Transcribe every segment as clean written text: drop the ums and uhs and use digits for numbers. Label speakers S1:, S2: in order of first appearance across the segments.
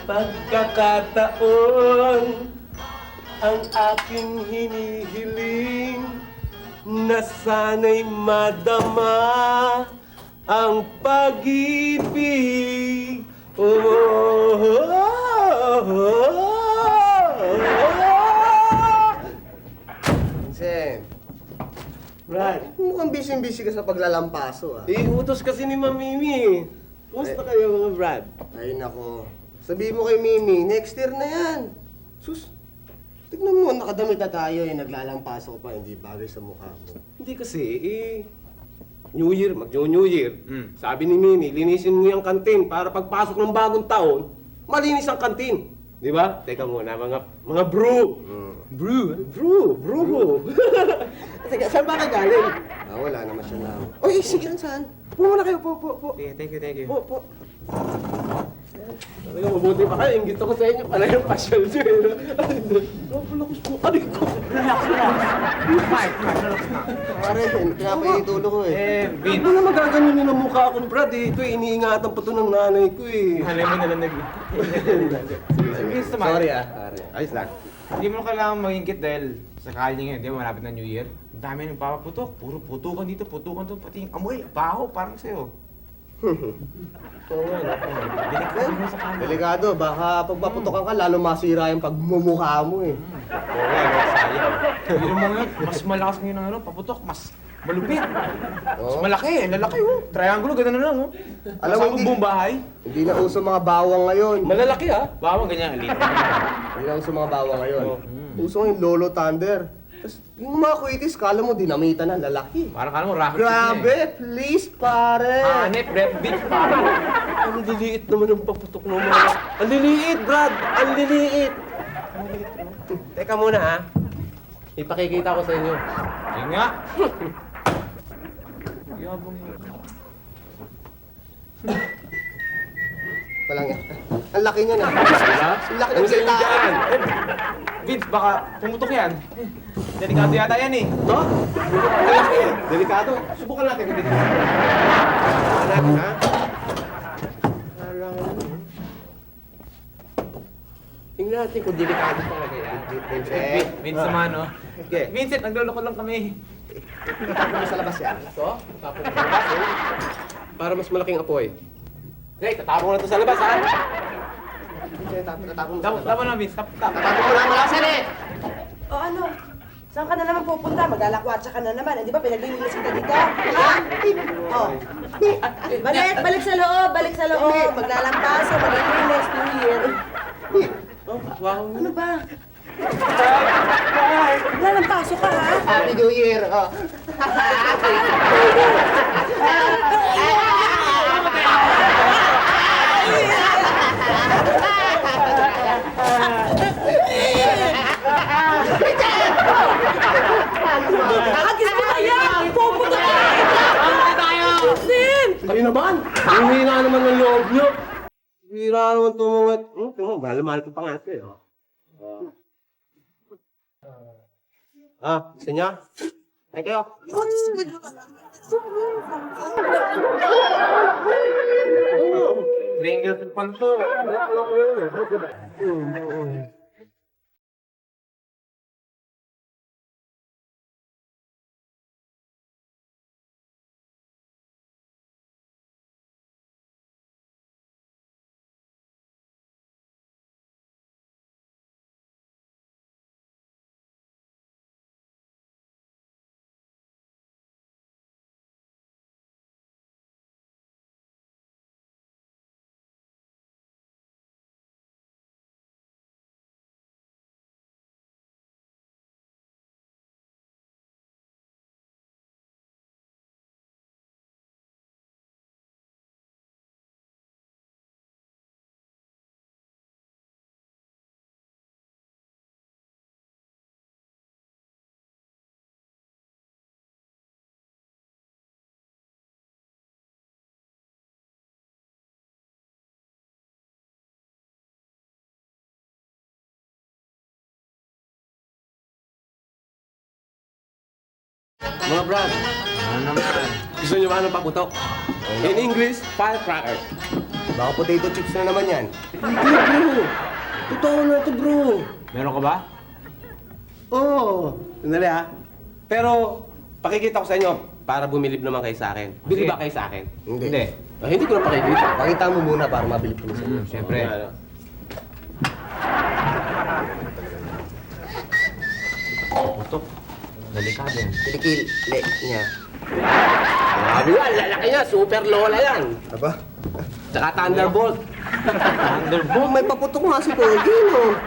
S1: pagkakataon ang aking hinihiling na sana'y madama ang pag-ibig.
S2: Vincent,
S1: Brad,
S2: mukhang busy-busy ka sa paglalampaso, ah.
S1: utos kasi ni Mamimi. Kumusta kayo mga Brad?
S2: Ay, nako. Sabihin mo kay Mimi, next year na yan. Sus, tignan mo, nakadamit na tayo eh. Naglalampaso pa, hindi bagay sa mukha mo.
S1: Hindi kasi, New Year, mag-New Year. Sabi ni Mimi, linisin mo yung kantin para pagpasok ng bagong taon, malinis ang kantin. Di ba? Teka muna, mga brew. Brew? Brew. Teka, saan ba ka galing?
S2: Ah, wala naman siya na. Oy, sige, saan?
S1: Po muna kayo, po.
S3: Okay, thank you.
S1: Po. Talaga mabuti pa kayo, inggit ako sa inyo, pala yung pasyal nyo. Napalakas po, aray ko.
S3: Relax. Mike, relax na.
S2: Pare, pinapaitulo ko eh.
S3: Vin.
S1: Ano na magaganon nyo ng mukha akong Brad eh. Ito iniingatan pa to ng nanay ko eh.
S3: Halay mo nalanag. Sige,
S2: Sorry ah, pare.
S1: Ayos lang.
S3: Hindi mo kailangan magingkit dahil sa kalye ngayon, di ba, malapit na New Year. Ang dami nang papaputok. Puro putukan dito, putukan doon. Pati yung amoy, baho, parang sa'yo.
S1: Oo nga,
S3: Delikado mo sa kanila.
S2: Delikado, baka pagpaputokan ka, lalo masira yung pagmumukha mo eh.
S3: Oo nga, sayang. Pero mo ngayon, mas malakas ngayon ang paputok, mas malupit. Mas
S2: Oo.
S3: malaki, lalaki oh. Triangulo, ganun na lang oh.
S2: Alam mo,
S3: Kasama
S2: hindi-
S3: buong bahay.
S2: Hindi na uso mga bawang ngayon.
S1: Malalaki ah.
S3: Bawang ganyan, elite.
S2: Hindi na uso mga bawang ngayon.
S1: Oo.
S2: Uso ngayon Lolo Thunder. Tapos yung mga kuitis, kala mo dinamita na, lalaki.
S3: Parang kala mo, rocket
S2: Grabe, please pare.
S3: Hanep, rep, beat, parang.
S1: Ang liliit naman ng paputok ng mga... Ang liliit, Brad! Ang liliit! Teka muna ah. Ipakikita ko sa inyo.
S3: Yun nga. Yabang mo.
S2: Palang yan. Ang laki niya na.
S1: Diba?
S2: Ang laki
S1: Ang
S2: ng
S1: sa inyo
S2: salita.
S1: dyan.
S3: Vince, baka pumutok yan. Delikado yata yan eh.
S1: No? Malaki. Delikado. Subukan natin kung delikado. Subukan natin ha. Tingnan natin kung delikado talaga yan.
S3: Vince naman, no?
S1: Okay.
S3: Vincent, nagluloko lang kami.
S2: Tapos sa labas yan.
S1: Ito, tapos sa labas eh. Para mas malaking apoy. Okay, tatapon na ito sa labas ha.
S2: Tatapon mo.
S3: Tama na, Vince. Tap.
S2: Tatapon mo lang malasan eh.
S4: O ano? Saan ka na naman pupunta? Mag-alakwatsa ka na naman. Di ba pinaglilinis kita dito? Ha? O. Balik sa loob, Maglalampaso, maglilinis, New Year.
S1: Oh, wow.
S4: Ano ba? Maglalampaso ka, ha?
S2: Happy New Year. Oh.
S4: Kakagis mo kaya! Pupunta ka! Sin!
S1: Kayo naman! Ang hina naman ng loob nyo. Hira naman itong mga... Tingnan mo, mahal-mahal ko pa nga ito eh. Gusto niya? Thank you.
S3: Triangle pa to.
S1: Mga brad,
S3: Ano naman?
S1: Gusto niyo ba ng paputok? In English, firecracker.
S2: Baka potato chips na naman yan.
S1: Hindi, bro. Totoo na ito, bro.
S3: Meron ka ba?
S1: Oo. Sandali ha. Pero, pakikita ko sa inyo para bumilib naman kayo sa akin. Bilib ba kayo sa akin?
S2: Hindi.
S1: Hindi ko na pakikita.
S2: Pakita mo muna para mabilib ko sa iyo.
S3: Siyempre.
S1: Ano?
S3: Putok. Delikado yan.
S2: Kilikili niya.
S1: Grabe yan, lalaki niya. Super Lola yan.
S2: Aba?
S1: Tsaka Thunderbolt.
S2: Oh, may paputok nga si Pogi, no?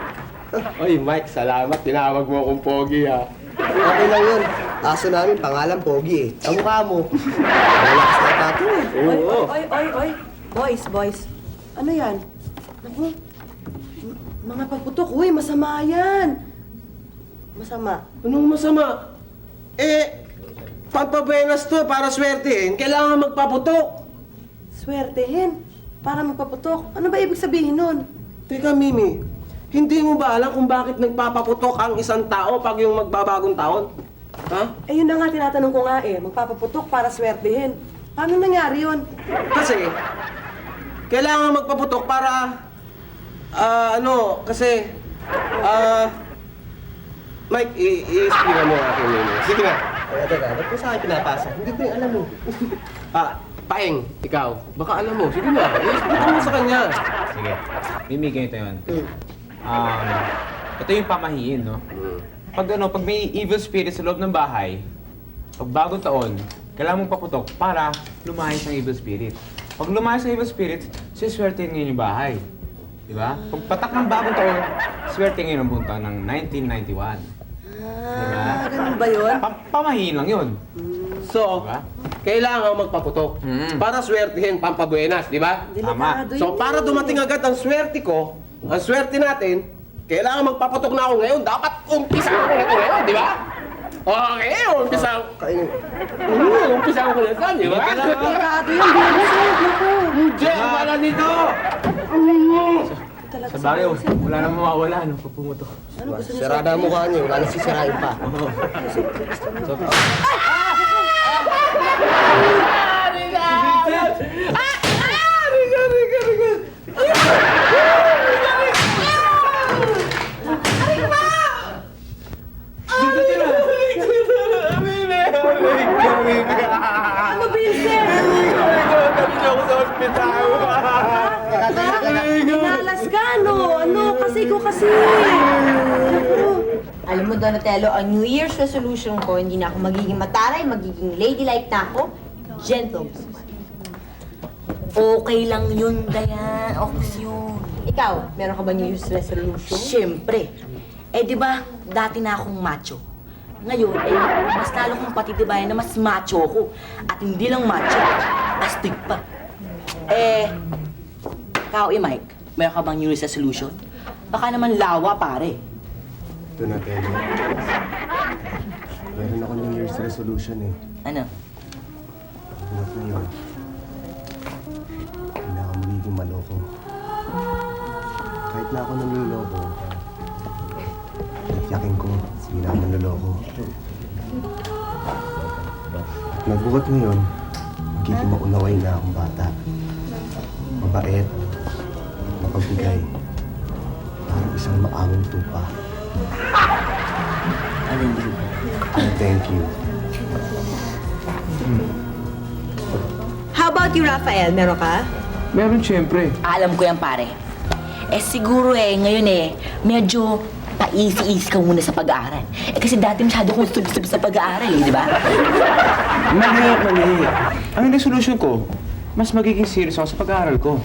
S1: Oy, Mike, salamat. Tinawag mo akong pogi, ha.
S2: Okay lang yun. Aso namin, pangalan Pogi eh. Ang mukha mo. Malakas na tato eh.
S1: Oo.
S4: Oy. Boys. Ano yan? Naku, mga pagputok. Uy, masama yan. Masama.
S1: Anong masama? Pampabuenas to para swertehin. Kailangan magpaputok.
S4: Swertehin. Para magpaputok. Ano ba ibig sabihin nun?
S1: Teka, Mimi. Hindi mo ba alam kung bakit nagpapaputok ang isang tao pag yung magbabagong taon? Ha?
S4: Eh, yun na nga tinatanong ko nga eh. Magpapaputok para swertehin. Paano nangyari yun?
S1: Kasi, kailangan magpaputok para, Mike, i-explain mo akin yun. Sige na.
S2: Teka, ba't mo sa akin pinapasa? Hindi ko yung alam mo.
S1: Paeng, ikaw. Baka alam mo. Sige na, i-explain mo sa kanya.
S3: Sige. Mimi, ganito yun. Ito yung pamahiin, no? Pag may evil spirit sa loob ng bahay, pag bagong taon, kailangan mong paputok para lumayas ang evil spirit. Pag lumayas ang evil spirit, siswerte ngayon yung bahay. Di ba? Pag patak ng bagong taon, swerte ngayon ang buong taon ng 1991. Diba?
S4: Ganun ba yun?
S3: Pamahiin lang yun.
S1: So,
S3: Diba?
S1: kailangan magpaputok para swertihin pampabuenas, di ba?
S4: Delikado
S1: So,
S4: yun.
S1: para dumating agad ang swerte ko, ang swerte natin, kailangan magpaputok na ako ngayon. Dapat umpisa ko na ito ngayon, di ba? Okay, umpisa ko.
S2: Kainin.
S1: Umpisa ko na ito, di ba?
S4: Delikado yun, Vincent. Naku.
S1: Hindi, wala dito.
S4: Talaga
S3: Sa bagay, wala namang mawawala, no? Pag pumutok.
S4: Ano gusto niyo
S2: Sirada ang mukha niyo, wala na sisirain pa.
S4: Ano, Vincent?
S1: Dali ako sa ospital.
S4: Inalas ka, no? Ano? Kasi ko kasi. Naku.
S5: Alam mo, Donatello, ang New Year's resolution ko, hindi na ako magiging mataray, magiging ladylike na ako, gentle.
S6: Okay lang yun, Dayan. Okay yun.
S5: Ikaw, meron ka ba New Year's resolution?
S6: Siyempre. Eh, di ba, dati na akong macho. Ngayon, mas lalo kong patitibayan na mas macho ako. At hindi lang macho, astig pa. Ikaw, Mike, meron ka bang New Year's resolution? Baka naman lawa, pare.
S2: Donatello. Meron ako New Year's resolution eh.
S6: Ano?
S2: Buhat na yun. Hindi na ako magiging maloko. Kahit na ako nanluloko, yakin ko, hindi na ako nanluloko. At magbuhat ngayon, magiging maunaway na akong bata. Mabait, mapagbigay, parang isang maamong tupa.
S6: Ano yun?
S2: And thank you.
S5: How about you, Rafael? Meron ka?
S3: Meron siyempre.
S6: Alam ko yan, pare. Siguro ngayon medyo pa-easy-easy ka muna sa pag-aaral. Kasi dati masyado kong sub-sub sa pag-aaral, di ba?
S3: Mali. Ang resolution ko, mas magiging serious ako sa pag-aaral ko.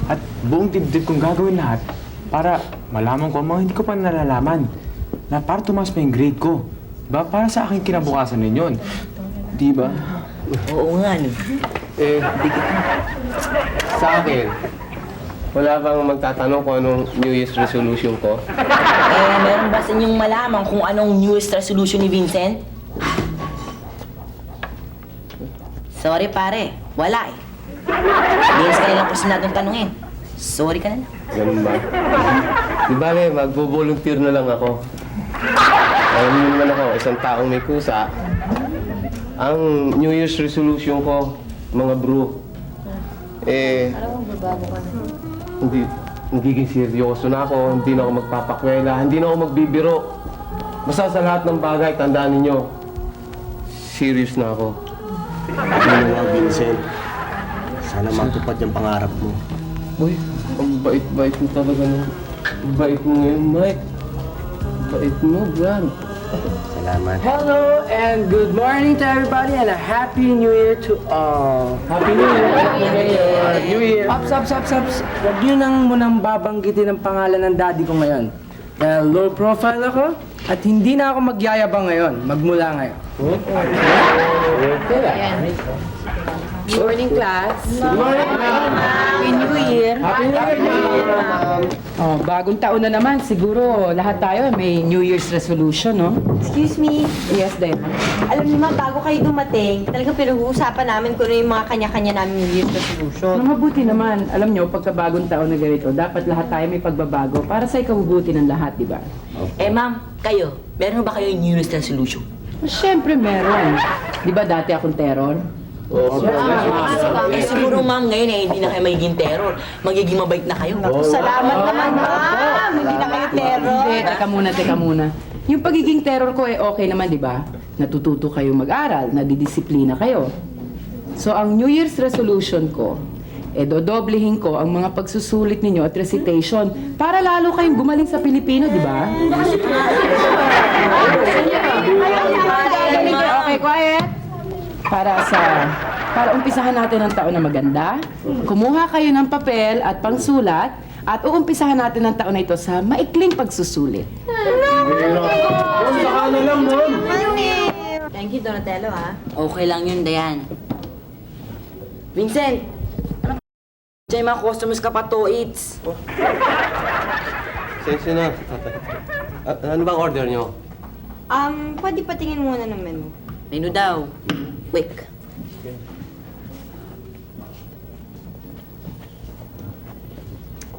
S3: At buong dibdib kong gagawin lahat para malaman ko ang mga hindi ko pa nalalaman. Na para tumaas pa yung grade ko. Ba, para sa aking kinabukasan din yun. Di ba?
S6: Oo nga, no.
S1: Sa akin, wala bang magtatanong kung anong New Year's resolution ko?
S6: Meron ba sa inyong malaman kung anong New Year's resolution ni Vincent? Sorry, pare. Wala eh. Next ka nilang person natin tanungin. Sorry ka na lang.
S1: Ganun ba? Di bale, magbo-volunteer na lang ako. Alam niyo naman ako, isang taong may kusa, Ang New Year's resolution ko, mga bro,
S5: Parang magbabago ka na.
S1: hindi, nagiging seryoso na ako, hindi na ako magpapakwela, hindi na ako magbibiro. Basta sa lahat ng bagay, tandaan ninyo, serious na ako.
S2: Ano nga, Vincent? Sana matupad yung pangarap mo.
S1: Uy, ang bait-bait mo talaga no. Ang bait mo ngayon, Mike. Bait mo, Brad.
S2: Salamat.
S7: Hello and good morning to everybody and a Happy New Year to all.
S1: Happy New Year! New Year!
S7: Ups. Huwag niyo nang munang babanggitin ang pangalan ng daddy ko ngayon. Dahil low profile ako at hindi na ako magyayabang ngayon, magmula ngayon.
S4: Good morning, class.
S7: Happy New Year! Happy New Year! Oh, bagong taon na naman. Siguro lahat tayo may New Year's resolution, no?
S5: Excuse me.
S7: Yes, Diana.
S5: Alam niyo ma, bago kayo dumating, talagang pinag-uusapan namin kung ano yung mga kanya-kanya namin New Year's resolution.
S7: Ang mabuti naman, alam nyo, pagka bagong taon na ganito, dapat lahat tayo may pagbabago para sa ikabubuti ng lahat, di ba?
S6: Eh ma'am, kayo, meron ba kayo New Year's resolution?
S7: Siyempre meron. Di ba dati akong terror?
S6: Eh siguro ma'am, ngayon eh, hindi na kayo magiging terror. Magiging mabait na kayo.
S5: Salamat naman, ma'am! Hindi na kayo terror.
S7: Hindi, teka muna. Yung pagiging terror ko eh okay naman, di ba? Natututo kayo mag-aral, nadidisiplina kayo. So ang New Year's resolution ko, dodoblehin ko ang mga pagsusulit ninyo at recitation para lalo kayong gumaling sa Pilipino, di ba? Okay, quiet. Para umpisahan natin ang taon na maganda, kumuha kayo ng papel at pangsulat at uumpisahan natin ang taon na ito sa maikling pagsusulit.
S5: Thank you, Donatello, ha?
S6: Okay lang yun, Dayan. Vincent! Ano dyan yung mga customers ka pa to, Eats?
S1: Sensya na. Ano bang order nyo?
S5: Pwede patingin muna ng menu.
S6: Menu daw. Quick.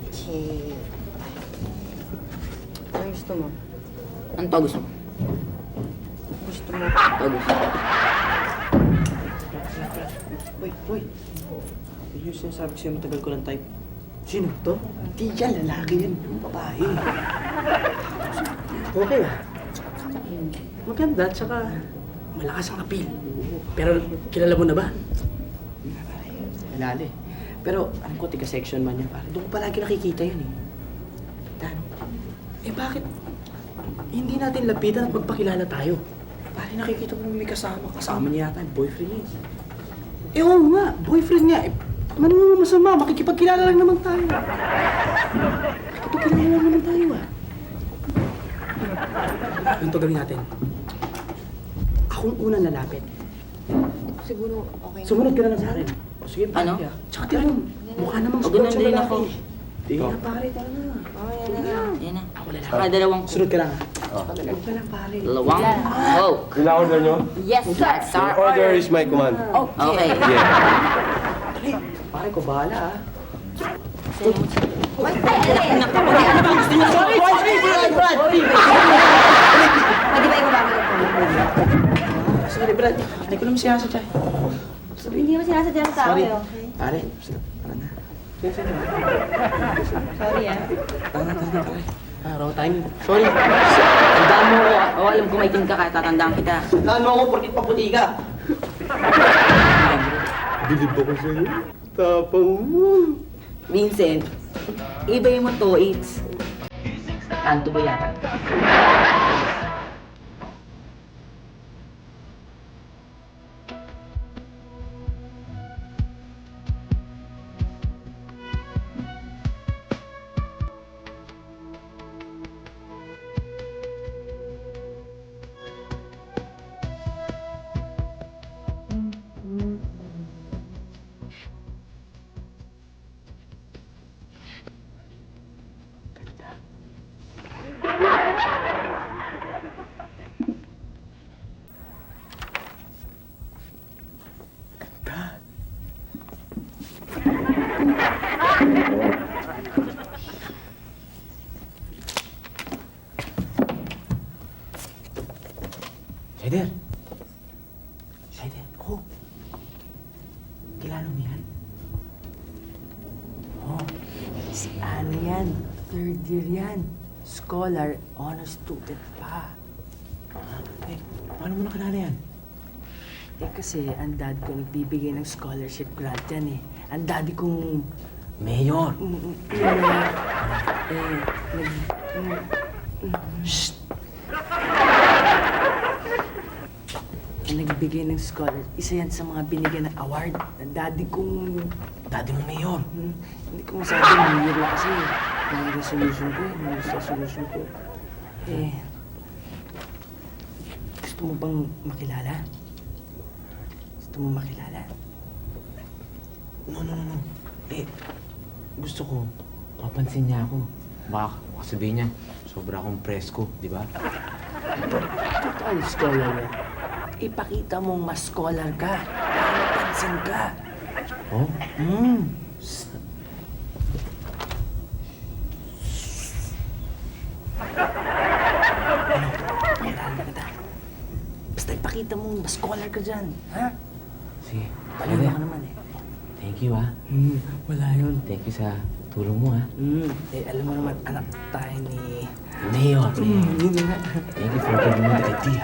S5: Okay. Ano gusto mo?
S6: Ano to gusto mo?
S5: Gusto mo?
S6: To gusto mo.
S7: Uy. Yun yung sinasabi sa'yo matagal ko ng type. Sino to? Di yan, lalaki yan. Yung babae. Okay ah. Maganda, tsaka malakas ang appeal. Pero kilala mo na ba? Kilala eh. Pero alam ko, tiga-section man yan, pare. Doon ko palagi nakikita yan eh. Dan, bakit hindi natin lapitan at magpakilala tayo? Pare, nakikita ko may kasama. Kasama niya yata yung boyfriend niya. Oo nga, boyfriend niya. Ano mo masama? Makikipagkilala lang naman tayo. Makikipagkilala lang naman tayo ah. Ganito gawin natin. Akong unang lalapit.
S5: Siguro, okay na.
S7: Sumunod ka na lang sa akin. O sige,
S6: Ano?
S7: pare, ah. Tsaka tira mo, mukha namang
S6: O, ganun din ako.
S7: Di na pare, tara na.
S6: Yan na.
S7: Ako lalaki.
S6: Saka dalawang
S7: Sunod ka lang ah. Sunod ka lang pare.
S6: dalawang Coke.
S1: Yung order nyo?
S5: Yes, sir.
S6: That's our
S1: Your order is my command.
S6: Okay.
S1: Yeah.
S7: Dali, pare ko bahala ah.
S5: Pwede ba ikaw bago ko?
S7: Sorry, Brad. Hindi ko naman sinasadya.
S5: Hindi mo sinasadya ng tao,
S7: Sorry.
S5: eh, okay?
S7: Pare, tara na.
S5: Sorry, ah.
S7: Tara na, pare.
S2: Wrong timing.
S7: Sorry.
S6: Tandaan mo ako. O, alam ko maitim ka kaya tatandaan kita.
S7: Tandaan mo ako porkit paputi ka.
S1: Bilib ako sa'yo. Tapang mo.
S6: Vincent, iba mo to, Eats. Kanto ba yata?
S7: Si Ana yan. Third year yan. Scholar, honor student pa.
S3: Eh, paano mo nakilala yan?
S7: Eh kasi, ang dad ko nagbibigay ng scholarship grant yan eh. Ang daddy kong
S3: Mayor!
S7: nagbigay ng scholar. Isa yan sa mga binigyan ng award. Ang daddy kong...
S3: Daddy mo mayor!
S7: Hindi ko masabi, New Year lang kasi. Mga resolution ko eh, mga resolution ko. Eh, gusto mo bang makilala? Gusto mo makilala?
S3: No. Eh, gusto ko, mapansin niya ako. Baka sabihin niya, sobra akong presko, di ba?
S7: Total scholar yan. Ipakita mong mas scholar ka. Para mapansin ka.
S3: Oh?
S7: Pakilala na kita. Basta ipakita mong mas scholar ka dyan. Ha?
S3: Sige,
S7: Talino ka naman eh.
S3: Thank you, ah.
S7: Wala yun.
S3: Thank you sa tulong mo, ah.
S7: Eh, alam mo naman, anak tayo ni...
S3: Mayor!
S7: Yun nga.
S3: Thank you for giving me the idea.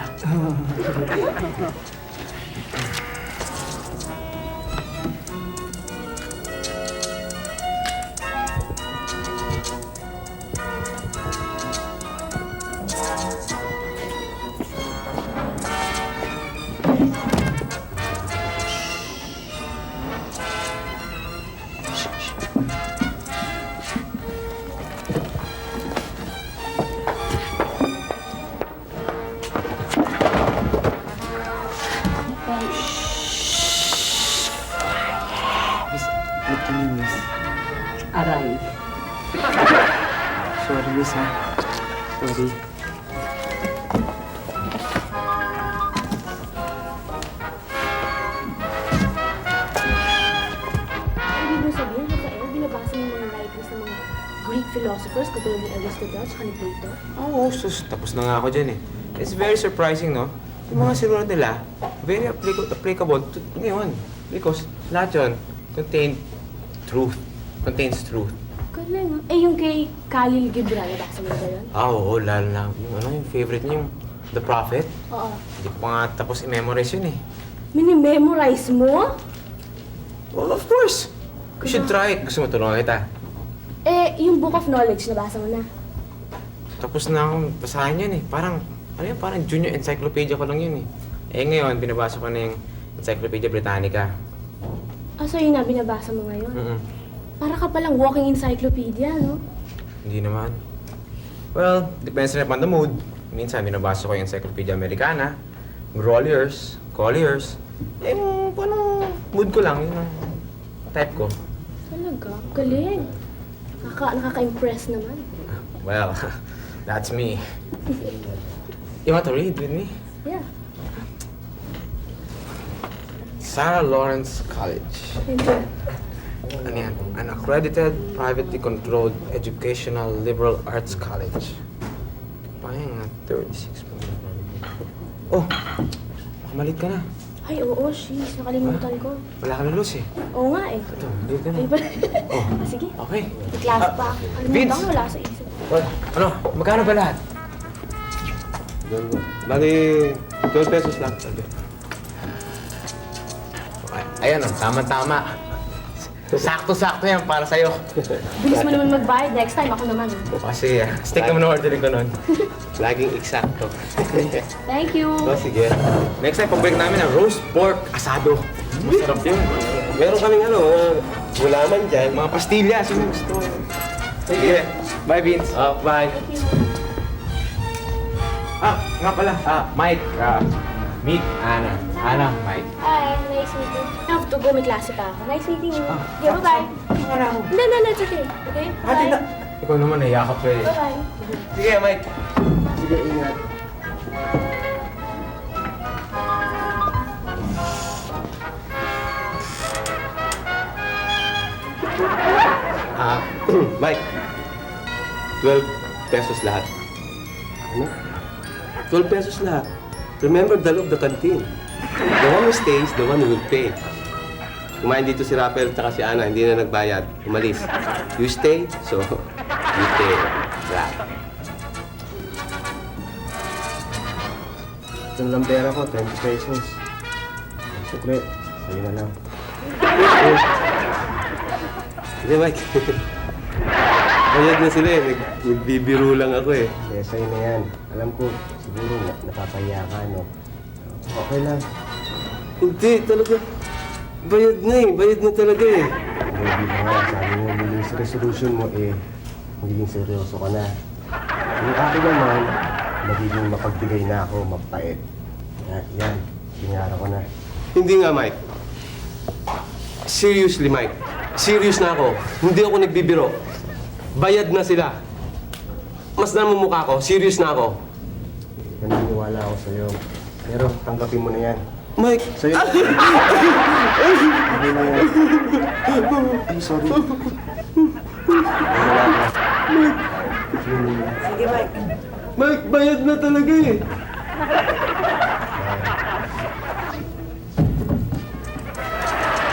S7: Miss, what can you miss? Aray. Sorry, miss, ha? Sorry.
S8: Ibig mo sabihin, Rafael, binabasa mo yung mga writings ng mga Greek philosophers katulad ni Aristotle at ni Plato?
S3: Oo, tapos na nga ako dyan eh. It's very surprising, no? Yung mga sinulat nila, very applicable to ngayon. Because lahat yun contains truth.
S8: Galing, ah. Eh, yung kay Khalil Gibran, nabasa mo ba yun?
S3: Oo, lalo na. Yung favorite niya, yung The Prophet.
S8: Oo.
S3: Hindi ko pa nga tapos i-memorize yun eh.
S8: Minimemorize mo?
S3: Well, of course! You should try it. Gusto mo tulungan kita.
S8: Eh, yung Book of Knowledge, nabasa mo na?
S3: Tapos na akong basahin yun eh. Parang junior encyclopedia ko lang yun eh. Eh ngayon, binabasa ko na yung Encyclopedia Britannica.
S8: Ah, so yun na, binabasa mo ngayon?
S3: Mm-mm.
S8: Para ka palang walking encyclopedia, no?
S3: Hindi naman. Well, depends rin upon the mood. Minsan, binabasa ko yung Encyclopedia Americana, Groliers, Colliers. Eh, parang mood ko lang, yun ang type ko.
S8: Talaga? Galing. Nakaka-impress naman.
S3: Well, that's me. You want to read with me?
S8: Yeah.
S3: Sarah Lawrence College. Ano yan? An accredited, privately controlled, educational, liberal arts college. Payang 36 po. Oh! Makamalit ka na.
S8: Ay, oo, sheesh. Nakalimutan ko.
S3: Wala ka lulus eh.
S8: Oo nga eh.
S3: Ito, malit ka na.
S8: Ay, ba?
S3: Oh.
S8: Ah, sige.
S3: Okay.
S8: May klase pa ako. Kalimutan
S3: Vince!
S8: ko, wala sa isip.
S3: Well, ano? Magkano ba lahat?
S1: Bali, 12 pesos lang. Sabi.
S3: Ayan o, tama-tama. Sakto-sakto yan para sa'yo.
S8: Bilis mo naman magbayad. Next time, ako naman.
S3: O sige, stick naman ang ordering ko nun.
S1: Laging eksakto.
S8: Thank you.
S1: Oh, sige.
S3: Next time, pag-break namin ng roast pork asado. Masarap yun.
S1: Meron kaming gulaman dyan.
S3: Mga pastilya, sino gusto? Sige. Bye, Vince.
S1: Bye.
S3: Nga pala. Mike. Meet Anna. Anna, Mike.
S8: Hi, nice meeting you. I have to go. May klase pa ako. Nice meeting you. Okay, bye-bye.
S3: Ano?
S8: No, it's okay. Okay?
S3: Ate na.
S8: Bye.
S3: Ikaw naman, nahiyakap ka eh.
S8: Bye-bye.
S3: Sige, Mike.
S2: Sige, ingat.
S1: Mike, 12 pesos lahat. Ano? 12 pesos lahat. Remember the law of the canteen. The one who stays, the one who will pay. Kumain dito si Rafael at si Ana, hindi na nagbayad. Umalis. You stay, so you stay. Yeah.
S2: Ito na lang pera ko, 20 pesos. Sukre, sa'yo na lang.
S1: Hindi, Mike. Bayad na sila eh. Nagbibiro lang ako eh.
S2: Kaya sa'yo na yan. Alam ko, siguro napapahiya ka, no? Okay lang.
S1: Hindi, talaga. Bayad na eh. Bayad na talaga eh.
S2: Hindi ba nga, sabi mo, magiging resolution mo eh, magiging seryoso ka na. Yung akin naman, magiging mapagbigay na ako, mapait. Yan, pinara ko na.
S1: Hindi nga, Mike. Seriously, Mike. Serious na ako. Hindi ako nagbibiro. Bayad na sila. Mas namumukha ko. Serious na ako.
S2: Naniniwala ako sa'yo. Pero tanggapin mo na yan.
S1: Mike!
S2: Sa'yo. Hindi na yan. Ay, sorry. Wala ka.
S4: Sige, Mike.
S1: Mike, bayad na talaga eh.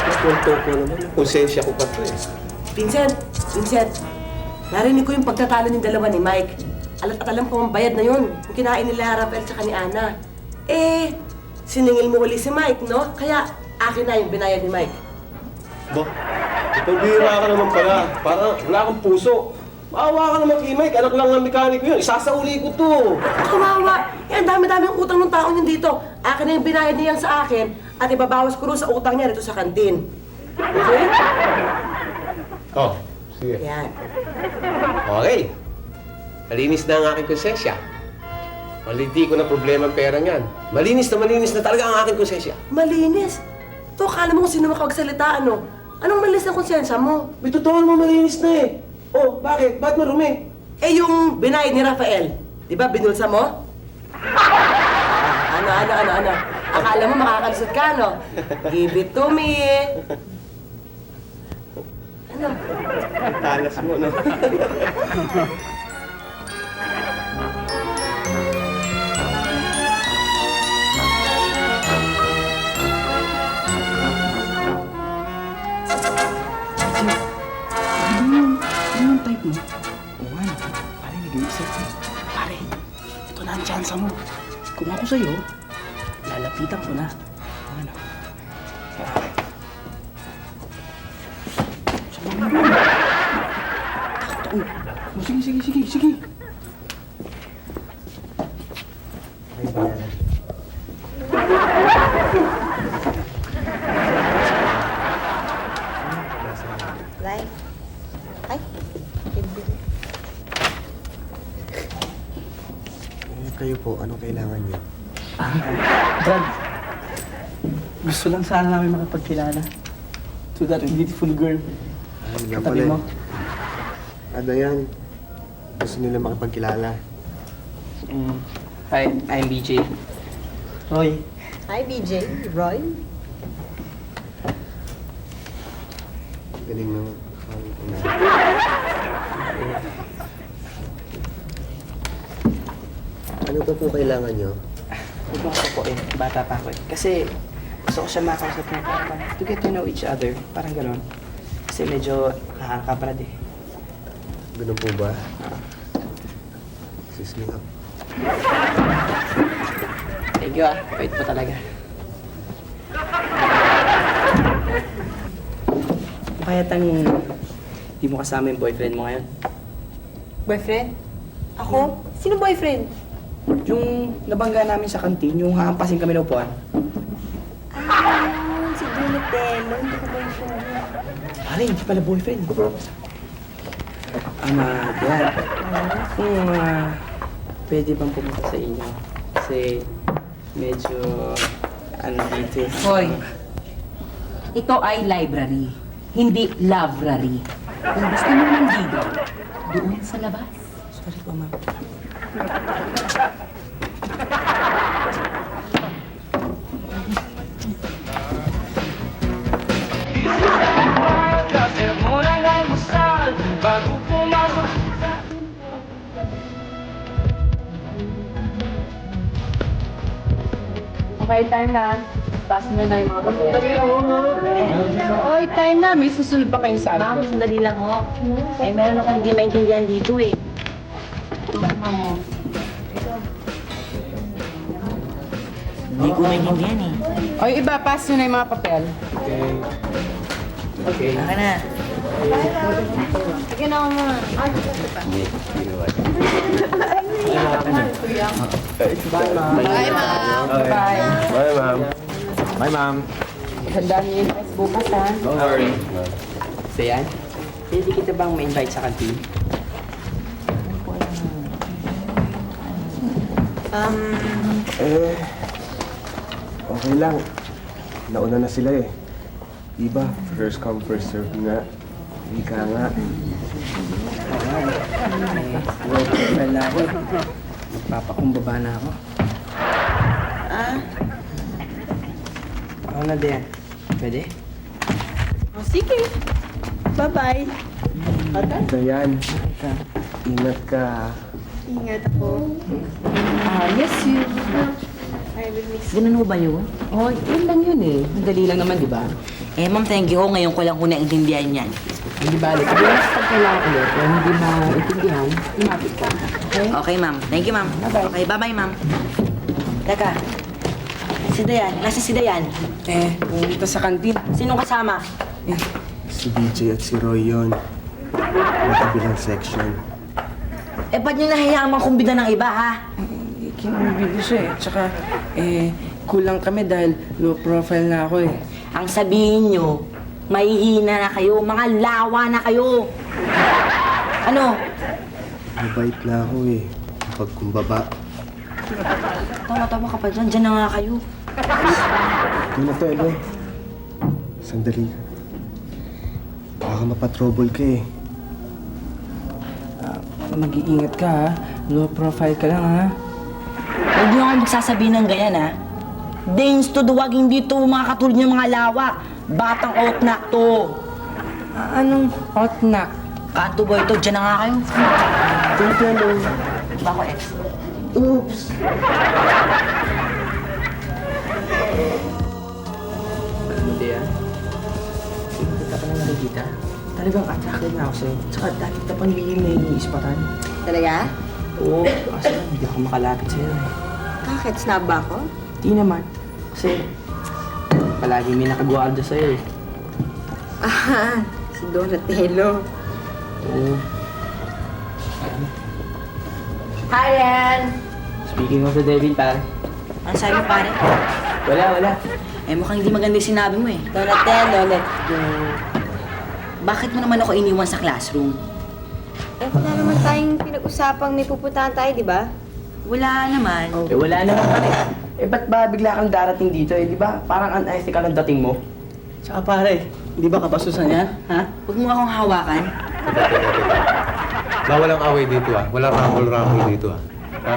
S1: Napunto ko naman. Konsensya ko pa to eh.
S4: Vincent, narinig ko yung pagtatalo ng dalawa ni Mike. At alam ko ang bayad na yun. Yung kinain nila Rafael tsaka ni Ana. Eh, siningil mo uli si Mike, no? Kaya akin na yung binayad ni Mike.
S1: Ba, ipabira ka naman pala. Parang wala kang puso. Maawa ka naman kay Mike. Anak lang ng mekaniko yun. Isasauli ko to.
S4: Kawawa! Eh, ang dami-daming utang ng tao niyan dito. Akin na yung binayad niya sa akin at ibabawas ko rin sa utang niya dito sa kantin. Okay?
S1: Oh, sige.
S4: Yan.
S1: Okay. Malinis na ang aking konsensya. Hindi ko na problema ang pera niyan. Malinis na talaga ang aking konsensya.
S4: Malinis. To, akala mo kung sino makapagsalita, ano? Anong malinis na konsensya mo?
S1: May totoo naman malinis na eh. Oh, bakit? Ba't marumi?
S4: Eh, yung binayad ni Rafael. Di ba, binulsa mo? Ano? Akala mo makakalusot ka, no? Give it to me. Ano?
S1: Talas mo, no?
S7: Ano yung type mo? Oo nga, no. Pare, nag-iisip ko. Pare, ito na ang tsansa mo. Kung ako sa'yo, lalapitan ko na. Ano? Sama mo. Uy, sige.
S2: Ay, bayaran.
S5: Right? Ay,
S2: Kayo po, anong kailangan niyo?
S7: Brad, gusto lang sana namin makapagkilala to that beautiful girl.
S2: Ay, nga
S7: Katabi
S2: pala
S7: mo.
S2: Dayan, gusto nila makipagkilala.
S7: Hi, I'm BJ. Roy.
S5: hi BJ, Roy.
S2: Galing naman. Ano pa po kailangan niyo?
S7: Huwag mo ako po eh. Bata pa ako eh. Kasi gusto ko siya makausap na parang to get to know each other. Parang gano'n. Kasi medyo nakakabrad eh.
S2: Ganun po ba? Sis me up.
S7: Thank you ah. Wait po talaga. Bakit ang di mo kasama yung boyfriend mo ngayon?
S5: Boyfriend? Ako? Sino boyfriend?
S7: Yung nabangga namin sa kantin, yung haampasin kami ng upuan.
S5: Ah, si Donatello. Hindi ko boyfriend yun.
S7: Pare, hindi pala boyfriend. Yan. Kung pwede bang pumunta sa inyo. Kasi medyo dito.
S9: Hoy, ito ay library, hindi loverary. Kung gusto mo nandito, doon sa labas.
S7: Sorry po, ma'am.
S8: Okay, time na.
S9: pass na na yung mga papel. Oy, time na. May susunod pa kayong sabi.
S6: Ma'am, sandali lang ho. Eh, meron akong hindi maintindihan dito eh. Hindi ko maintindihan eh.
S9: Oy, iba, pass nyo na yung mga papel.
S6: Baka na.
S5: Sige na ako muna.
S2: Bye, ma'am.
S3: Bye, ma'am.
S9: Handaan niyo yung test bukas, ha?
S3: Don't worry.
S7: Dayan, pwede kita bang ma-invite sa kantin?
S2: Okay lang. Nauna na sila eh. Diba? First come, first serve nga. Ika nga.
S7: Well na ako. Magpapakumbaba na ako. Ako na, Dayan. Pwede?
S4: O, sige. Bye-bye.
S2: Dayan, ingat ka.
S4: Ingat ako.
S9: Yes, you.
S4: I will miss
S6: Ganun mo ba yun?
S9: Oh, yun lang yun eh. Madali lang naman, di ba?
S6: Eh, ma'am, thank you ho. Ngayon ko lang ko naintindihan yan.
S9: Hindi balik. Sabi mo, pag kailangan ulit, o hindi maintindihan, lumapit ka. Okay?
S6: Okay, ma'am. Thank you, ma'am.
S9: Bye-bye.
S6: Okay, bye-bye, ma'am. Teka. Si Dayan. Nasa si Dayan?
S7: Pumunta sa kantin.
S6: Sinong kasama?
S2: Si DJ at si Roy yun. Nakabilang section.
S6: Eh, ba't nyo nahiyaang kumbida ng iba, ha?
S7: Kinubili siya eh. Tsaka, kulang kami dahil low profile na ako eh.
S6: Ang sabihin nyo, mahihina na kayo, mga lawa na kayo. Ano?
S2: Mabait na ako eh. Pagkumbaba.
S6: Tawa-tawa ka pa dyan. Dyan na nga kayo.
S2: Doon na to, Elo. Sandali. Baka mapatrouble ka eh.
S7: Mag-iingat ka ha. Low profile ka lang ha.
S6: Huwag nyo nga magsasabihin ng ganyan, ha? Danes to duwag, hindi to mga katulad ng mga lawak. Batang outnak to.
S7: Anong outnak?
S6: Kanto boy to, dyan na nga kayo.
S2: Hello.
S6: Bako ex.
S2: Oops.
S7: Alam mo, Dayan? Kung kita ka na nakikita, talagang attracted na ako sa'yo. Tsaka dati kita pang lihim na iniispatan.
S4: Talaga?
S7: Oo, kasi hindi ako makalapit sa'yo eh.
S4: Bakit? Snub ba ako?
S7: Di naman. Kasi, palagi may nakagwarda sa'yo eh.
S4: Ah, si Donatello.
S7: Oo.
S6: Hi, Ren!
S7: Speaking of the devil, pare.
S6: Ano sabi mo, pare?
S7: Wala.
S6: Eh, mukhang hindi maganda yung sinabi mo, eh.
S4: Donatello, let's go.
S6: Bakit mo naman ako iniwan sa classroom?
S5: Eh, wala naman tayong pinag-usapang may pupuntahan tayo, di ba?
S6: Wala naman.
S7: Eh, wala naman pare. Eh, ba't ba bigla kang darating dito eh? Di ba? Parang unethical ang dating mo. Tsaka pare, di ba kabasusan yan? Ha?
S6: Huwag mo akong hawakan.
S1: Bawal ang away dito ah. Wala rumble-rumble dito ah. Ha?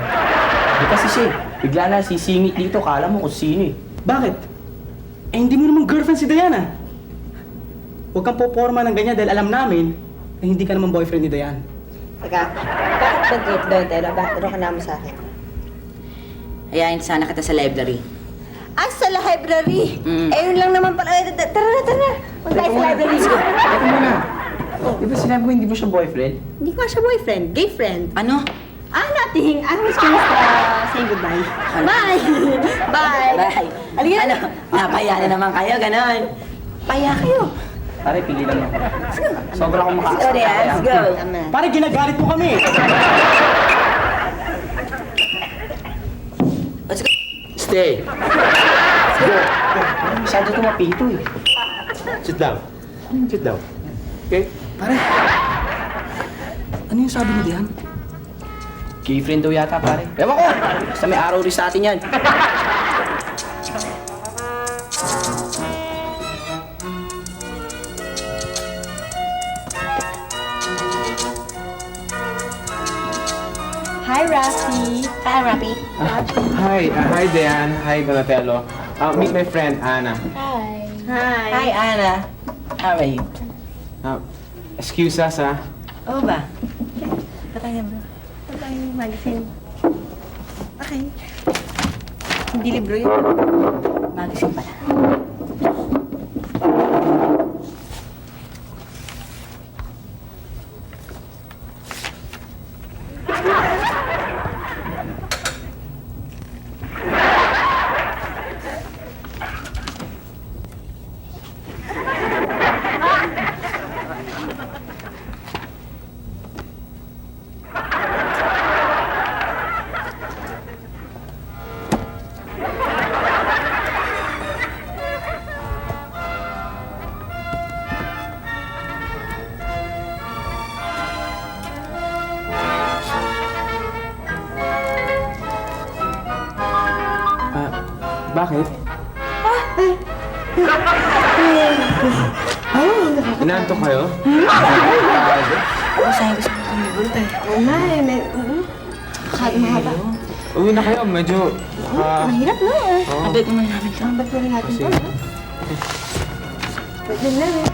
S7: Di kasi siya eh. Bigla na sisingit dito, kala mo kung sino eh. Bakit? Eh, hindi mo naman girlfriend si Diana. Huwag kang poporma ng ganyan dahil alam namin na hindi ka naman boyfriend ni Diana.
S4: Teka, bakit nag-trip, Donatello? Bakit ano ka naman sa akin?
S6: Hayain sana kita sa library.
S4: Ah, sa library!
S6: Mm.
S4: Eh, yun lang naman pala. Tara na. Punta tayo sa library. Let's go.
S7: Teka muna. Di ba sinabi mo hindi mo siya boyfriend?
S4: Hindi ko nga siya boyfriend. Gay friend.
S6: Ano?
S4: Ah, nothing. I was just saying goodbye. Bye! Bye!
S6: Bye.
S4: Halika
S6: Ano? Napaya na naman kayo, ganon. Paya kayo.
S7: Pare, pili lang ako. Sobra akong
S6: Let's go,
S7: makakasama.
S6: let's go.
S7: Pare, ginagalit mo kami!
S6: Let's go.
S7: Stay! Let's go! Masyado tumapito eh.
S1: Sit down. Sit down. Okay?
S7: Pare, ano yung sabi mo diyan? Gay friend daw yata, pare. Ewan ko! Basta may araw rin sa atin yan.
S4: Hi, Rafi.
S6: Hi, Rapi.
S3: Hi, Dayan. Hi, Donatello. Meet my friend, Anna.
S8: Hi.
S6: Hi, Anna. How are you?
S3: Excuse us, ha?
S6: Oo ba?
S4: Patay, magazine. Okay. Hindi libro yun.
S6: magising pala.
S3: Bakit? Inaantok kayo?
S6: Sayang gusto ko tumigol tayo.
S4: Oo nga eh, masyado mahaba.
S3: Uwi na kayo, medyo...
S4: Mahirap na eh.
S6: Abet naman namin ito.
S4: Ba't rin natin to, no? Ba't din lang eh.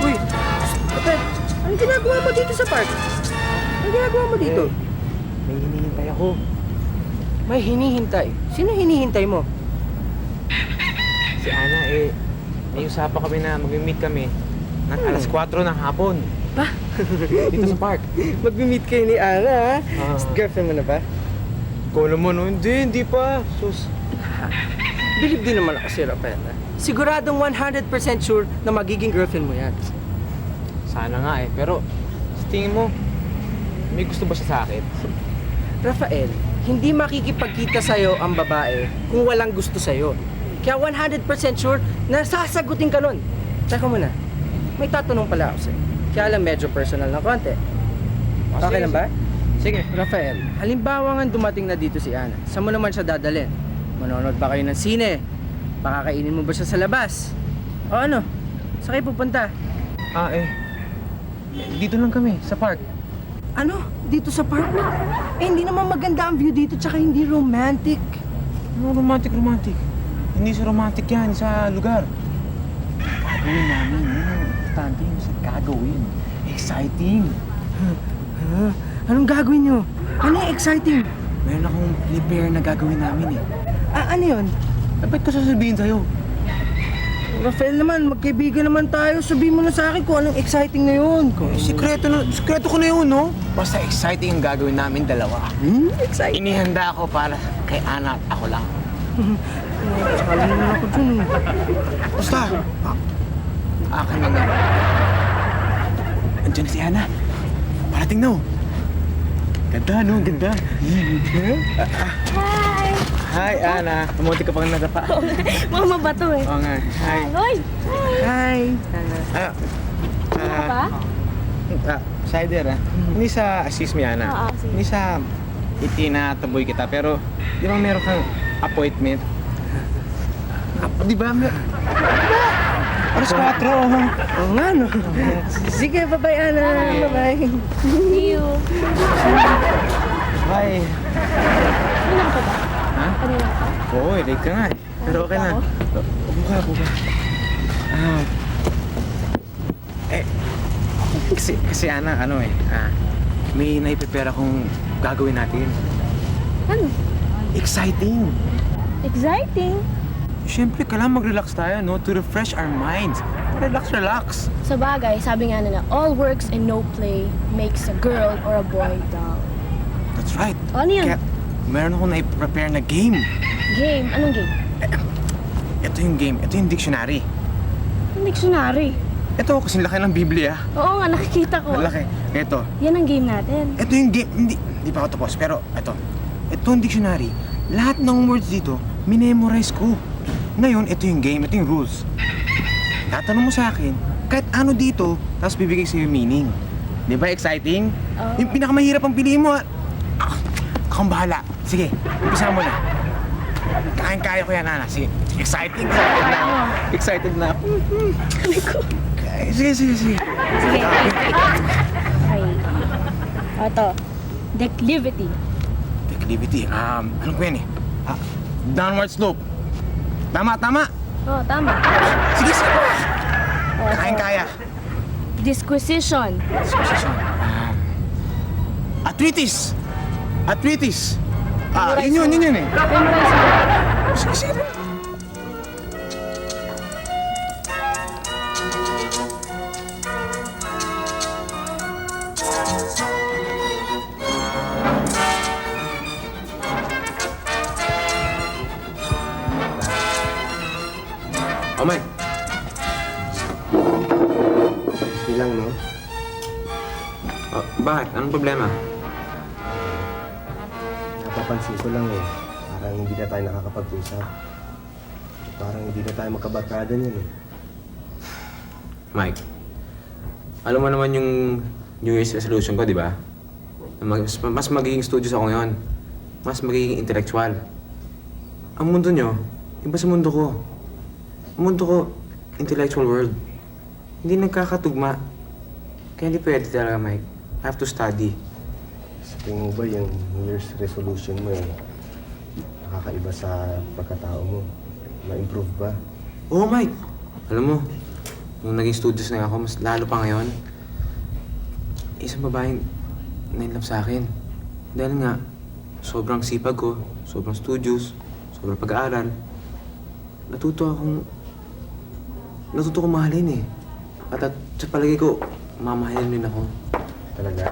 S7: Uy! Kapet, anong ginagawa mo dito sa park? Anong ginagawa mo dito?
S3: May hinihintay ako.
S7: May hinihintay. Sino hinihintay mo?
S3: Si Ana, may usapan kami na mag-meet kami ng alas 4 ng hapon.
S7: Ba?
S3: Dito sa park.
S7: Mag-meet kayo ni Ana, ha?
S3: Ah.
S7: Girlfriend mo na ba?
S3: Kolo mo, no? Hindi pa. Sus.
S7: Bilib din naman ako si Rafael, ha? Siguradong 100% sure na magiging girlfriend mo yan.
S3: Sana nga eh. Pero, sa tingin mo, may gusto ba siya sa akin?
S7: Rafael, hindi makikipagkita sa'yo ang babae kung walang gusto sa'yo. Kaya 100% sure na sasagutin ka nun. Teka muna, may tatanong pala ako sa'yo. Kaya lang medyo personal ng konti. Okay lang ba?
S3: Sige.
S7: Rafael, halimbawa nga dumating na dito si Ana. Saan mo naman siya dadalhin? Manonood ba kayo ng sine? Pakakainin mo ba siya sa labas? O ano? Saan kayo pupunta?
S3: Dito lang kami, sa park.
S7: Ano? Dito sa park? Hindi naman maganda ang view dito tsaka hindi romantic.
S3: Ano romantic? Hindi sa romantic yan, sa lugar. Gagawin namin, yun ang importante yun sa gagawin. Exciting.
S7: Anong gagawin nyo? Ano yung exciting?
S3: Meron akong prepare na gagawin namin eh.
S7: Ano yun?
S3: Ba't ko sasabihin sa'yo?
S7: Rafael naman, magkaibigan naman tayo. Sabihin mo na sa akin kung anong exciting na yun.
S3: Sikreto ko na yun, no? Basta exciting ang gagawin namin dalawa.
S7: Exciting.
S3: Inihanda ako para kay Ana at ako lang.
S7: Sali naman ako dun.
S3: Basta, akin na nga. Andiyan na si Ana. Parating na, oh. Ganda, no? Ganda. Hi, Ana. Mamunti ka pang nadapa.
S8: Mama ba to eh?
S3: Oo nga. Hi.
S8: Hoy!
S7: Hi.
S3: Cider, Hindi sa assist me, Ana.
S8: Oo, sige.
S3: Hindi sa itinataboy kita, pero di ba meron kang appointment? Di ba? Alas 4,
S7: Oo nga, no? Sige, bye-bye, Ana. Bye-bye.
S8: See you.
S3: Bye.
S8: Kanina ka ba?
S3: Ha?
S8: Kanina ka?
S3: Oo, late ka nga eh. Pero okay na. Buka. Kasi Ana, may naiprepare akong gagawin natin.
S8: Ano?
S3: Exciting!
S8: Exciting.
S3: Siyempre, kailangan mag-relax tayo, no? To refresh our minds. Relax.
S8: Sa bagay, sabi nga nila, all works and no play makes a girl or a boy dull.
S3: That's right.
S8: Ano yun?
S3: Kaya, meron akong naiprepare na game.
S8: Game? Anong game?
S3: Ito yung game. Ito yung dictionary.
S8: Yung dictionary.
S3: Ito, kasing laki ng Biblia.
S8: Oo nga, nakikita ko.
S3: Malaki. Ito.
S8: Yan ang game natin.
S3: Ito yung game. Hindi pa ako tapos. Pero, ito. Ito yung dictionary. Lahat ng words dito, minemorize ko. Ngayon, ito yung game. Ito yung rules. Tatanong mo sa akin, kahit ano dito, tapos bibigay sa'yo yung meaning. Di ba exciting? Yung pinakamahirap ang piliin mo. Akong bahala. Sige, umpisa mo na. Kaya ko yan, Ana. Sige, excited na ako. Excited na ako. Okay, sige.
S8: Sige, okay. Ito. Declivity.
S3: Declivity. Ano ko yan eh? Downward slope. Tama.
S8: Oh, tama.
S3: Sige. Kaya.
S8: Disquisition.
S3: Disposition. Arthritis. Yun eh.
S8: Memorize mo.
S3: Sige. Oh, Mike.
S2: Gusto lang, no?
S3: Bakit? Anong problema?
S2: Napapansin ko lang eh. Parang hindi na tayo nakakapag-usap. Parang hindi na tayo magkabarkada niyan eh.
S3: Mike, alam mo naman yung New Year's resolution ko, di ba? Mas magiging studious ako ngayon. Mas magiging intellectual. Ang mundo nyo, iba sa mundo ko. Ang mundo ko, intellectual world. Hindi nagkakatugma. Kaya hindi pwede talaga, Mike. I have to study.
S2: Sa tingin mo ba yung New Year's resolution mo eh, nakakaiba sa pagkatao mo? Ma-improve ba?
S3: Oo, Mike. Alam mo, nung naging studious na ako, mas lalo pa ngayon, isang babaeng nainlove sa akin. Dahil nga, sobrang sipag ko, sobrang studious, sobrang pag-aaral. Natuto kong mahalin eh. At sa palagi ko, mamahalin din ako.
S2: Talaga?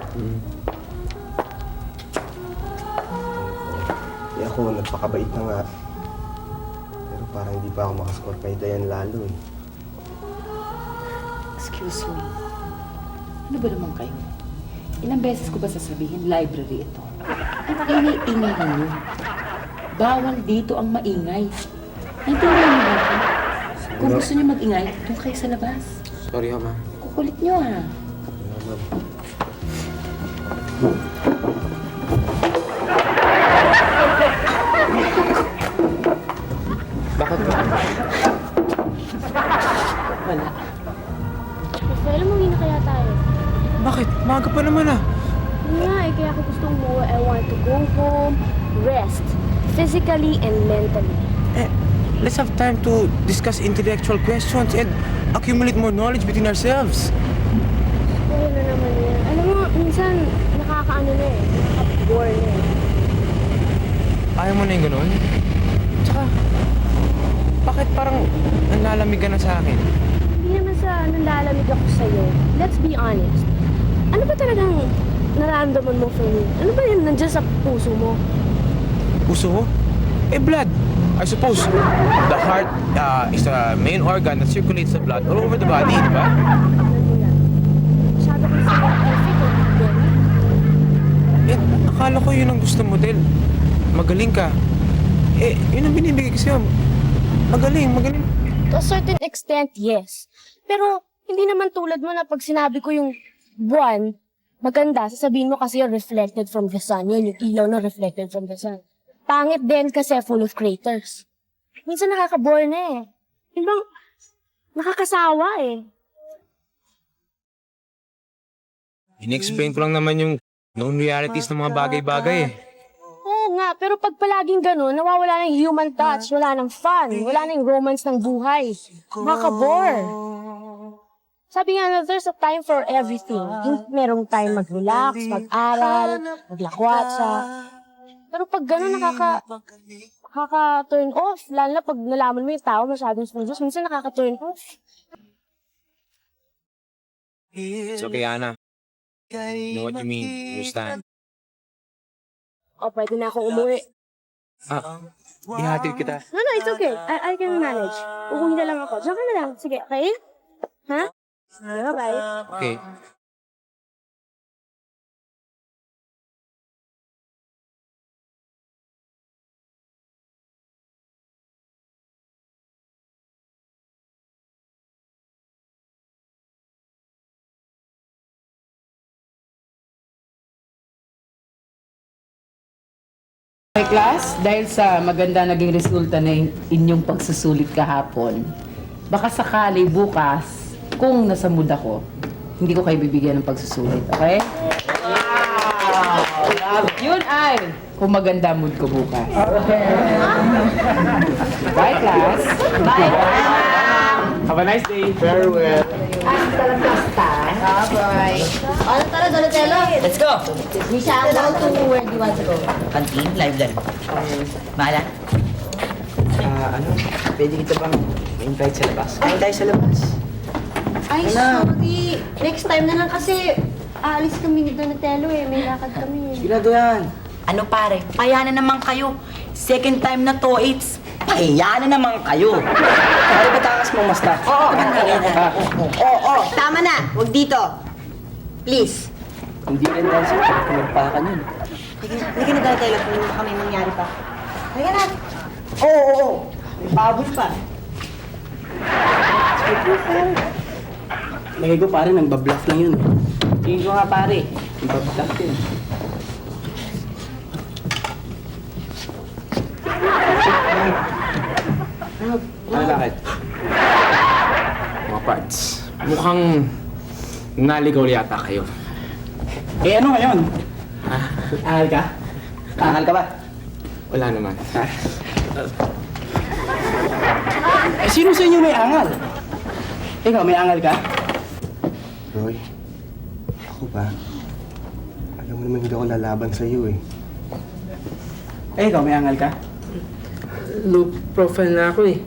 S2: Eh ako, nagpakabait na nga. Pero parang hindi pa ako makascore kay Dayan lalo eh.
S9: Excuse me. Ano ba naman kayo? Ilang beses ko ba sasabihin library ito? Ang ingay-ingay ninyo. Bawal dito ang maingay. Naintindihan niyo ba ako? Kung gusto niyo mag-ingay, doon kayo sa labas.
S3: Sorry, Ma.
S9: Kukulit niyo ha.
S2: Ano, ma'am?
S3: Bakit?
S9: Wala.
S8: Rafael, umuwi na kaya tayo?
S3: Bakit? Maga pa naman ah.
S8: Yun nga eh, kaya ako gustong umuwi. I want to go home, rest, physically and mentally.
S3: Let's have time to discuss intellectual questions and accumulate more knowledge between ourselves.
S8: Kaya na naman yan. Alam mo, minsan nakakaano na eh, nakaka-bore na eh.
S3: Ayaw mo na yung ganun? Tsaka, bakit parang nanlalamig ka na sa akin?
S8: Hindi naman sa nalalamig ako sa'yo. Let's be honest. Ano ba talagang nararamdaman mo for me? Ano ba yun nandiyan sa puso mo?
S3: Puso mo? Blood. I suppose the heart is the main organ that circulates the blood all over the body, di ba?
S8: Tignan mo yan. Masyado kang scientific o
S3: Akala ko yun ang gusto mo, Del. Magaling ka. Yun ang binibigay ko sa'yo. Magaling.
S8: To a certain extent, yes. Pero hindi naman tulad mo na pag sinabi ko yung buwan, maganda, sasabihin mo kasi yung reflected from the sun. Yun, yung ilaw na reflected from the sun. Pangit din kasi full of craters. Minsan nakaka-bore na eh. Yun bang, nakakasawa eh.
S3: In-explain ko lang naman yung known realities ng mga bagay-bagay eh.
S8: Oo nga, pero pag palaging gano'n, nawawala na yung human touch, wala nang fun, wala na yung romance ng buhay. Nakaka-bore. Sabi nga na, there's a time for everything. Merong time mag-relax, mag-aral, maglakwatsa. Pero pag gano'n, nakaka-turn off. Lalo na pag nalaman mo yung tao masyadong studious, minsan nakaka-turn off.
S3: It's okay, Ana. You know what you mean. You understand.
S8: O, pwede na akong umuwi.
S3: Ihatid kita.
S8: No, it's okay. I can manage. Uuwi na lang ako. Diyan ka na lang. Sige, okay? Ha? Bye-bye.
S3: Okay.
S9: Okay, class, dahil sa maganda naging resulta na inyong pagsusulit kahapon, baka sakali bukas, kung nasa mood ako, hindi ko kayo bibigyan ng pagsusulit, okay? Wow! Yun ay kung maganda mood ko bukas. Bye, class! Bye!
S3: Have a nice day.
S2: Farewell.
S5: Bye. Ano tara, Donatello?
S6: Let's go!
S5: We shall go to where do you want to go?
S6: Canteen, live lang. Mahala.
S7: Pwede kita bang invite sa labas? Kain tayo sa labas.
S8: Ay, sorry. Next time na lang kasi aalis kami ni Donatello eh. May lakad kami eh.
S7: Sigurado yan.
S6: Ano pare, paya na naman kayo. Second time na to, it's paya na naman kayo.
S7: Pare, patakas mo, Masta.
S5: Oo, tama na. Huwag dito. Please.
S7: Hindi rin dahil sa pinagpakan yun.
S5: Halika na, Donatello, kung baka may mangyari pa. Halika na. Oo. May baboy pa.
S7: Lagay ko pare, nang-babluff lang yun. Tingin ko nga pare, nang-babluff yun.
S3: Ano bakit? Mga parts, mukhang naligaw yata kayo.
S7: Eh ano ngayon? Angal ka? Angal ka ba?
S3: Wala naman.
S7: Eh sino sa inyo may angal? Ikaw, may angal ka?
S2: Roy, ako ba? Alam mo naman hindi ako lalaban sa iyo eh.
S7: Eh ikaw, may angal ka? Low profile na ako eh.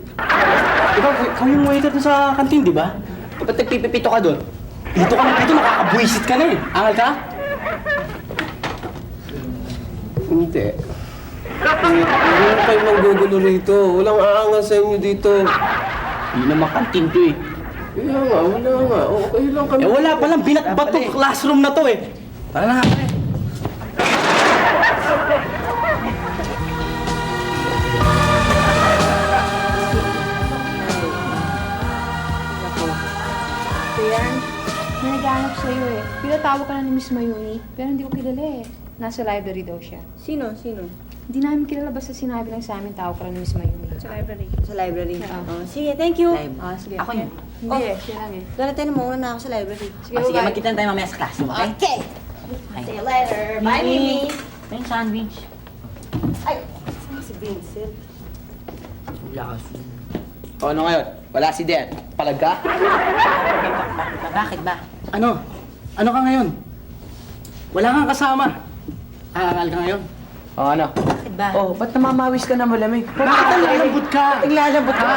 S7: Ikaw yung waiter doon sa kantin, di ba? Ba't nagpipipito ka doon? Dito ka na dito, nakakabwisit ka na eh. Angal ka?
S1: Hindi. Hindi kayo manggugulo rito. Walang aangal sa inyo dito.
S7: Hindi naman kantin to eh.
S1: Kaya nga, wala nga. Okay lang kami.
S7: Eh wala palang binatbat tong classroom na to eh. Tara na nga pare.
S10: Kuyan, may naghahanap sa'yo eh. Pinatawag ka na ni Miss Mayumi, pero hindi ko kilala eh. Nasa library daw siya.
S5: Sino?
S10: Hindi namin kilala, basta sinabi lang sa amin, tawag ka lang ni Miss Mayumi. Sa library.
S5: Sa library.
S10: Oo.
S5: Oh, sige, thank you.
S10: Ah, sige.
S6: Ako yun.
S10: Hindi eh, siya lang eh.
S5: Donatello, mauna na ako sa library.
S10: Sige,
S6: Sige,
S10: bye.
S6: magkita na tayo mamaya sa classroom, okay?
S5: Okay. See you later. Bye, Mimi.
S6: May sandwich.
S5: Ay, saan si Vincent?
S6: Lakas.
S7: O ano ngayon? Wala si Dad. Palag ka?
S6: Bakit ba?
S7: Ano? Ano ka ngayon? Wala kang kasama. Aangal ka ngayon? O ano?
S6: Bakit ba?
S7: Oh, ba't namamawis ka na malamig? Bakit nalalambot ka? Tinglalambot ka?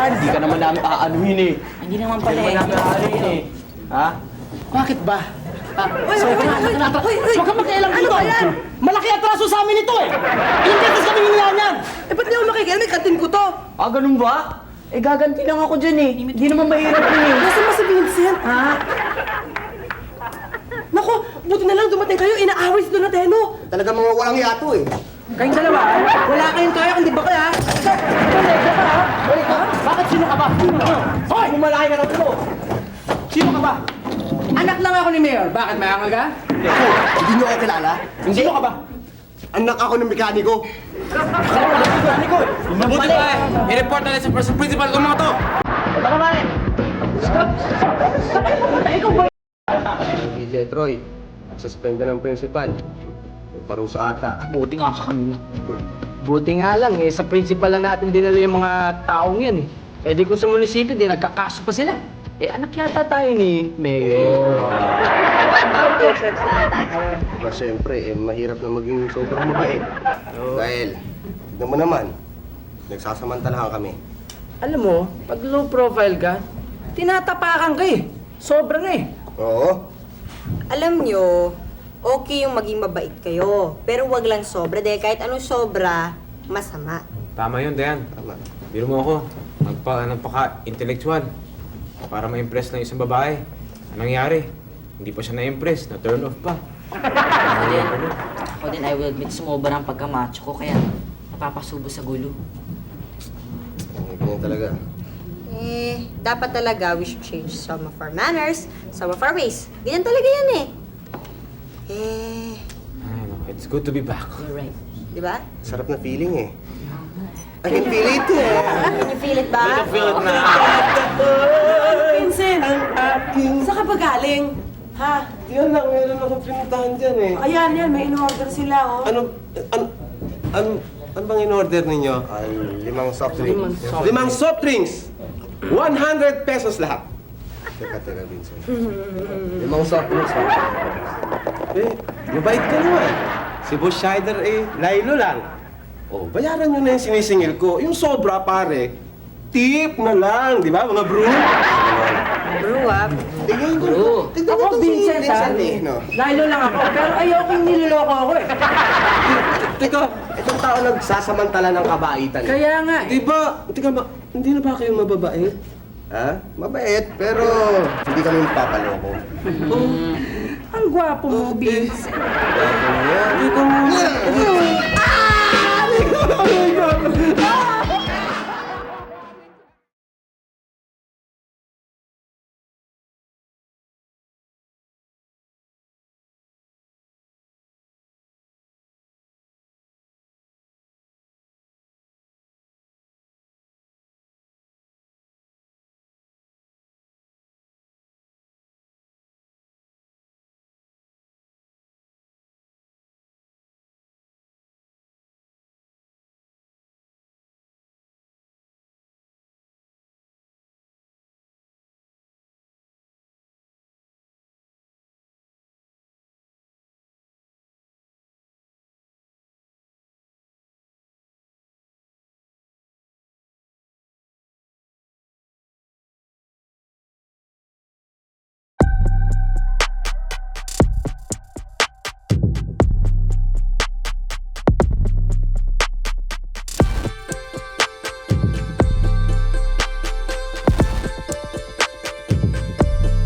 S7: Hindi ka naman namin aanuhin eh.
S6: Hindi naman pala
S7: Hindi
S6: eh.
S7: namin aanuhin eh. Ha? Bakit ba? Huwag kang makialam dito! Malaki atraso sa amin ito eh! Ilang beses kami hinihan yan!
S4: Eh, ba't di ako makikialam? May kantin ko to.
S7: Ah, ganun ba? Eh, gaganti lang ako dyan eh. Hindi naman mahirap yun eh.
S4: Nasaan ba si Vincent?
S7: Ha?
S4: Naku, buti na lang dumating kayo. Inaaway si Donatello.
S2: Talaga mga walang yato eh.
S7: Kayong dalawa, wala kayong kaya kundi ba kaya? Balik ka ha? Balik ka? Bakit sino ka ba? Hoy! Bumalaki ka na ito! Sino ka ba? Anak lang ako ni Mayor. Bakit may angal ka?
S2: Ako, hindi niyo ako kilala.
S7: Sino ka ba?
S2: Anak ako ng mekaniko.
S3: Mabuti ba eh! I-report na sa principal kung mga to!
S7: Baka ba rin?
S2: Hindi, Troy. Suspend na ng principal. Parusa ata.
S7: Buti nga kami. Buti nga lang eh, sa principal lang natin dinalo yung mga taong yan eh. Eh di kung sa munisipyo, di nagkakaso pa sila. Eh anak yata tayo ni Mayor.
S2: Diba, siyempre, mahirap na maging sobrang mabait. Dahil, tignan mo naman, nagsasamantalahan kami.
S7: Alam mo, pag low profile ka, tinatapakan ka eh. Sobrang eh.
S2: Oo.
S5: Alam nyo, okay yung maging mabait kayo. Pero wag lang sobra dahil kahit anong sobra, masama.
S3: Tama yun, Dayan.
S2: Tama.
S3: Biro mo ako, nagpaka-intellectual para ma-impress ng isang babae. Anong nangyari? Hindi pa siya na-impress, na-turn off pa.
S6: Ako din, I will admit, sumobra ang pagkamacho ko, kaya napapasubo sa gulo.
S2: Ganyan talaga.
S5: Eh, dapat talaga we should change some of our manners, some of our ways. Ganyan talaga yan eh. Eh,
S3: Ay, no, it's good to be back.
S6: You're right.
S5: Di ba?
S2: Sarap na feeling eh. I can feel it eh.
S5: Can you feel it ba?
S3: Feel it na.
S4: Vincent, saan ka ba galing? Ha?
S1: Yan lang, meron akong pinuntahan dyan eh.
S4: Ayan, yan, may in-order sila, oh.
S1: Ano bang in-order ninyo?
S2: 5 soft drinks.
S1: 5 soft drinks. 100 pesos lahat.
S2: Teka, Vincent. 5 soft drinks.
S1: Eh, mabait ka naman. Si Boss Scheider eh, laylo lang. Oh, bayaran nyo na yung sinisingil ko. Yung sobra, pare, tip na lang, di ba, mga bro?
S5: Bro, ah.
S2: Tignan ko. Tignan
S4: Ako,
S2: ko si
S4: Vincent, ha?
S2: Vincent eh, no?
S4: Lalo lang ako, pero ayoko yung niloloko ako, eh.
S1: Teka,
S2: Itong tao nagsasamantala ng kabaitan.
S4: Kaya nga, eh.
S1: di ba, hindi na ba kayo mababait?
S2: Ha? Mabait, pero hindi kami papaloko.
S4: Ang gwapo mo, Vincent.
S1: Teka mo.